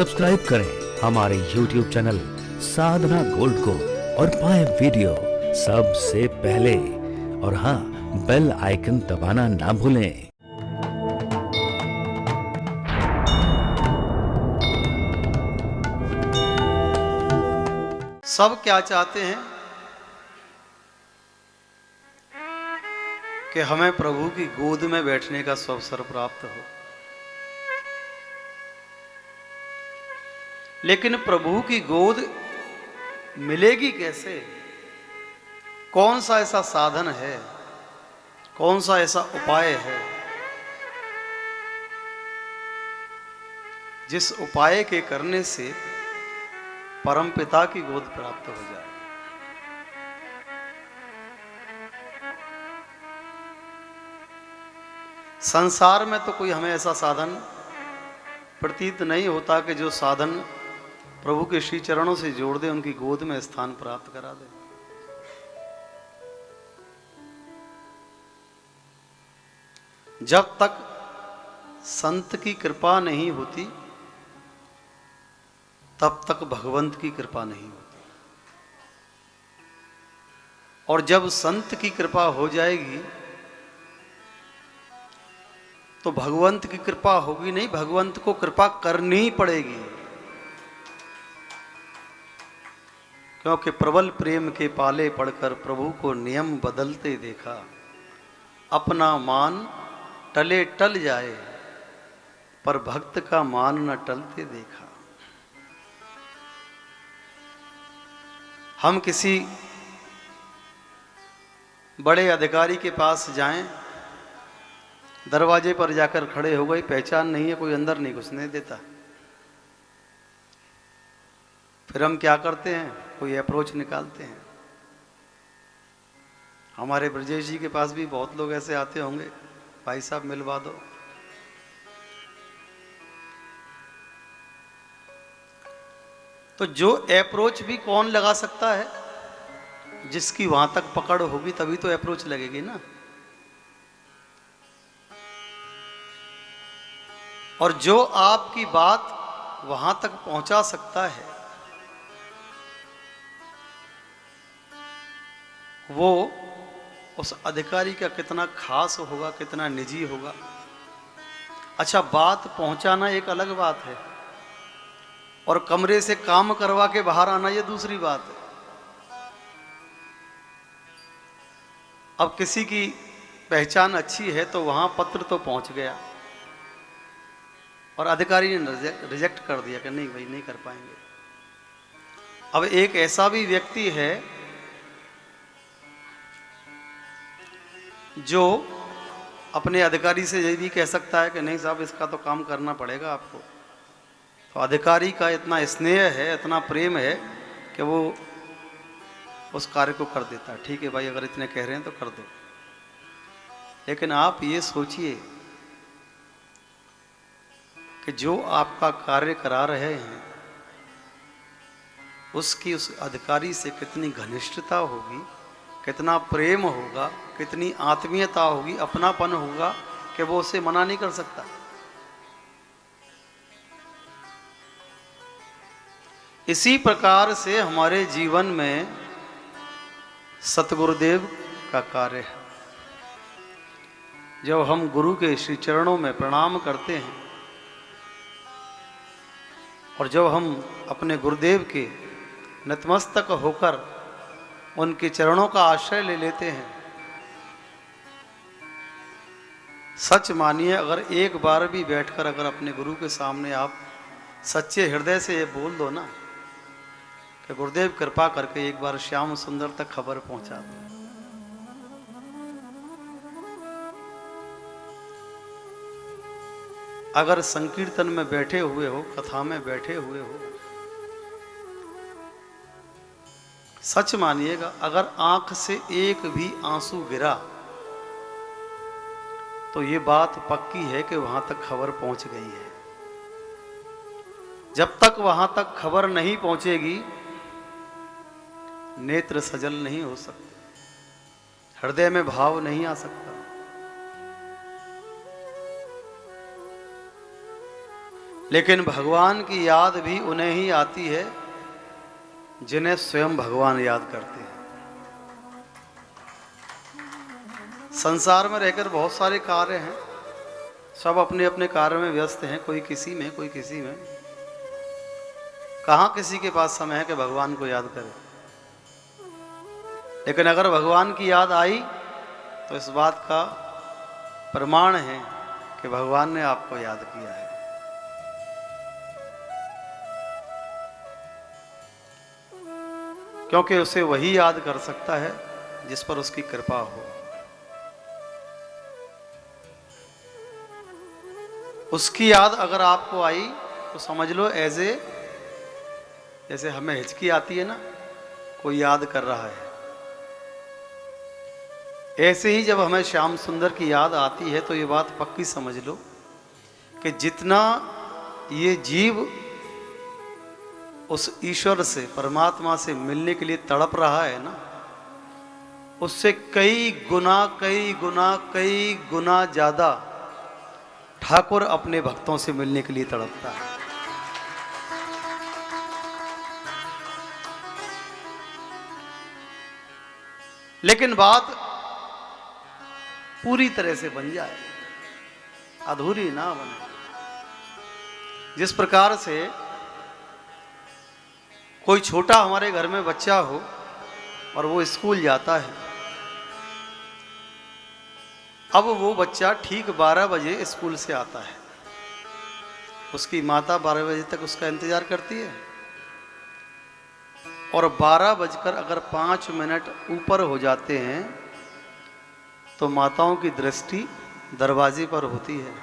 Subscribe करें हमारे YouTube channel साधना gold को और पाएं वीडियो सबसे पहले। और हाँ, बेल आइकन दबाना ना भूलें। सब क्या चाहते हैं कि हमें प्रभु की गोद में बैठने का अवसर प्राप्त हो, लेकिन प्रभु की गोद मिलेगी कैसे? कौन सा ऐसा साधन है, कौन सा ऐसा उपाय है जिस उपाय के करने से परमपिता की गोद प्राप्त हो जाए? संसार में तो कोई हमें ऐसा साधन प्रतीत नहीं होता कि जो साधन प्रभु के श्री चरणों से जोड़ दे, उनकी गोद में स्थान प्राप्त करा दे। जब तक संत की कृपा नहीं होती तब तक भगवंत की कृपा नहीं होती, और जब संत की कृपा हो जाएगी तो भगवंत की कृपा होगी नहीं, भगवंत को कृपा करनी ही पड़ेगी। क्योंकि प्रबल प्रेम के पाले पड़कर प्रभु को नियम बदलते देखा, अपना मान टले टल जाए पर भक्त का मान न टलते देखा। हम किसी बड़े अधिकारी के पास जाएं, दरवाजे पर जाकर खड़े हो गए, पहचान नहीं है, कोई अंदर नहीं घुसने देता, फिर हम क्या करते हैं? कोई अप्रोच निकालते हैं। हमारे ब्रजेश जी के पास भी बहुत लोग ऐसे आते होंगे, भाई साहब मिलवा दो। तो जो अप्रोच भी कौन लगा सकता है? जिसकी वहां तक पकड़ होगी तभी तो अप्रोच लगेगी ना। और जो आपकी बात वहां तक पहुंचा सकता है वो उस अधिकारी का कितना खास होगा, कितना निजी होगा। अच्छा, बात पहुंचाना एक अलग बात है, और कमरे से काम करवा के बाहर आना ये दूसरी बात है। अब किसी की पहचान अच्छी है तो वहां पत्र तो पहुंच गया और अधिकारी ने रिजेक्ट कर दिया कि नहीं भाई, नहीं कर पाएंगे। अब एक ऐसा भी व्यक्ति है जो अपने अधिकारी से यही भी कह सकता है कि नहीं साहब, इसका तो काम करना पड़ेगा आपको। तो अधिकारी का इतना स्नेह है, इतना प्रेम है कि वो उस कार्य को कर देता है। ठीक है भाई, अगर इतने कह रहे हैं तो कर दो। लेकिन आप ये सोचिए कि जो आपका कार्य करा रहे हैं उसकी उस अधिकारी से कितनी घनिष्ठता होगी, कितना प्रेम होगा, कितनी आत्मीयता होगी, अपनापन होगा कि वो उसे मना नहीं कर सकता। इसी प्रकार से हमारे जीवन में सतगुरुदेव का कार्य है। जब हम गुरु के श्री चरणों में प्रणाम करते हैं और जब हम अपने गुरुदेव के नतमस्तक होकर उनके चरणों का आश्रय ले लेते हैं, सच मानिए, अगर एक बार भी बैठकर अगर अपने गुरु के सामने आप सच्चे हृदय से ये बोल दो ना कि गुरुदेव कृपा करके एक बार श्याम सुंदर तक खबर पहुंचा दो, अगर संकीर्तन में बैठे हुए हो, कथा में बैठे हुए हो, सच मानिएगा, अगर आंख से एक भी आंसू गिरा तो ये बात पक्की है कि वहां तक खबर पहुंच गई है। जब तक वहां तक खबर नहीं पहुंचेगी, नेत्र सजल नहीं हो सकते, हृदय में भाव नहीं आ सकता। लेकिन भगवान की याद भी उन्हें ही आती है जिन्हें स्वयं भगवान याद करते हैं। संसार में रहकर बहुत सारे कार्य हैं, सब अपने अपने कार्य में व्यस्त हैं, कोई किसी में कोई किसी में। कहाँ किसी के पास समय है कि भगवान को याद करे। लेकिन अगर भगवान की याद आई तो इस बात का प्रमाण है कि भगवान ने आपको याद किया है। क्योंकि उसे वही याद कर सकता है जिस पर उसकी कृपा हो। उसकी याद अगर आपको आई तो समझ लो जैसे हमें हिचकी आती है ना, कोई याद कर रहा है, ऐसे ही जब हमें श्याम सुंदर की याद आती है तो ये बात पक्की समझ लो कि जितना ये जीव उस ईश्वर से, परमात्मा से मिलने के लिए तड़प रहा है ना, उससे कई गुना ज्यादा ठाकुर अपने भक्तों से मिलने के लिए तड़पता है। लेकिन बात पूरी तरह से बन जाए, अधूरी ना बने। जिस प्रकार से कोई छोटा हमारे घर में बच्चा हो और वो स्कूल जाता है, अब वो बच्चा ठीक 12 बजे स्कूल से आता है, उसकी माता 12 बजे तक उसका इंतजार करती है और 12:05 ऊपर हो जाते हैं तो माताओं की दृष्टि दरवाजे पर होती है।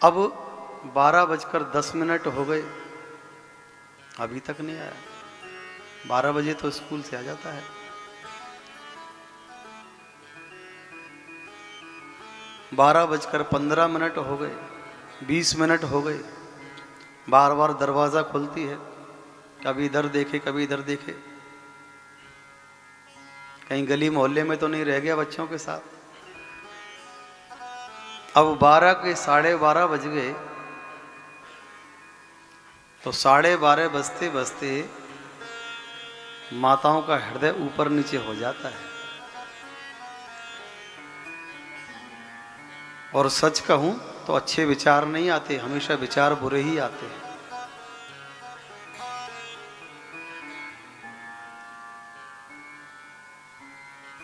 अब 12:10 हो गए, अभी तक नहीं आया। 12 बजे तो स्कूल से आ जाता है। 12:15 हो गए, 20 मिनट हो गए, बार बार दरवाज़ा खुलती है, कभी इधर देखे कभी इधर देखे, कहीं गली मोहल्ले में तो नहीं रह गया बच्चों के साथ। अब 12 के 12:30 बज गए तो 12:30 बजते बजते माताओं का हृदय ऊपर नीचे हो जाता है। और सच कहूं तो अच्छे विचार नहीं आते, हमेशा विचार बुरे ही आते हैं।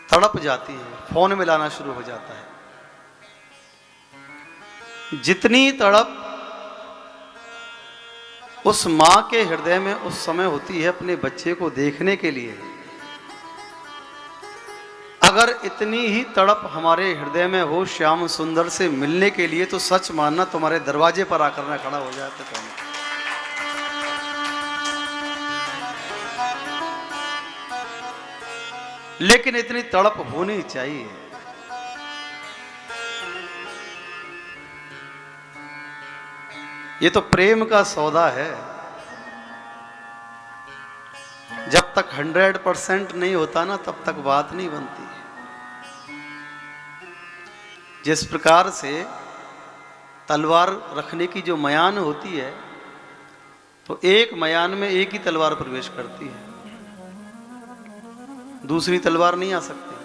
तड़प जाती है, फोन मिलाना शुरू हो जाता है। जितनी तड़प उस मां के हृदय में उस समय होती है अपने बच्चे को देखने के लिए, अगर इतनी ही तड़प हमारे हृदय में हो श्याम सुंदर से मिलने के लिए, तो सच मानना तुम्हारे दरवाजे पर आकर ना खड़ा हो जाए तो कहना। लेकिन इतनी तड़प होनी चाहिए। ये तो प्रेम का सौदा है। जब तक 100% नहीं होता ना, तब तक बात नहीं बनती। जिस प्रकार से तलवार रखने की जो मयान होती है, तो एक मयान में एक ही तलवार प्रवेश करती है, दूसरी तलवार नहीं आ सकती।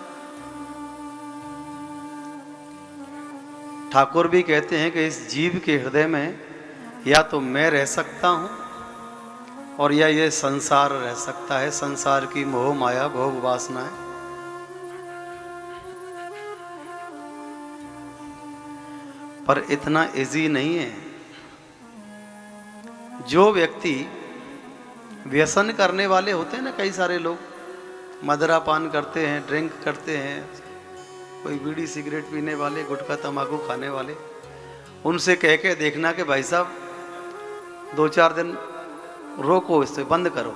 ठाकुर भी कहते हैं कि इस जीव के हृदय में या तो मैं रह सकता हूं और या ये संसार रह सकता है, संसार की मोह माया भोग वासनाएं। पर इतना इजी नहीं है। जो व्यक्ति व्यसन करने वाले होते हैं ना, कई सारे लोग मदिरा पान करते हैं, ड्रिंक करते हैं, कोई बीड़ी सिगरेट पीने वाले, गुटखा तंबाकू खाने वाले, उनसे कह के देखना कि भाई साहब 2-4 दिन रोको, इससे बंद करो,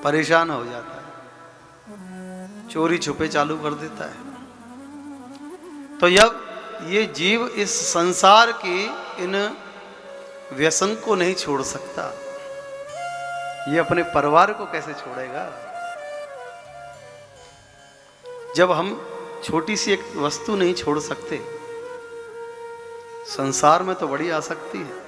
परेशान हो जाता है, चोरी छुपे चालू कर देता है। तो जब ये जीव इस संसार की इन व्यसन को नहीं छोड़ सकता, ये अपने परिवार को कैसे छोड़ेगा? जब हम छोटी सी एक वस्तु नहीं छोड़ सकते। संसार में तो बड़ी आसक्ति है।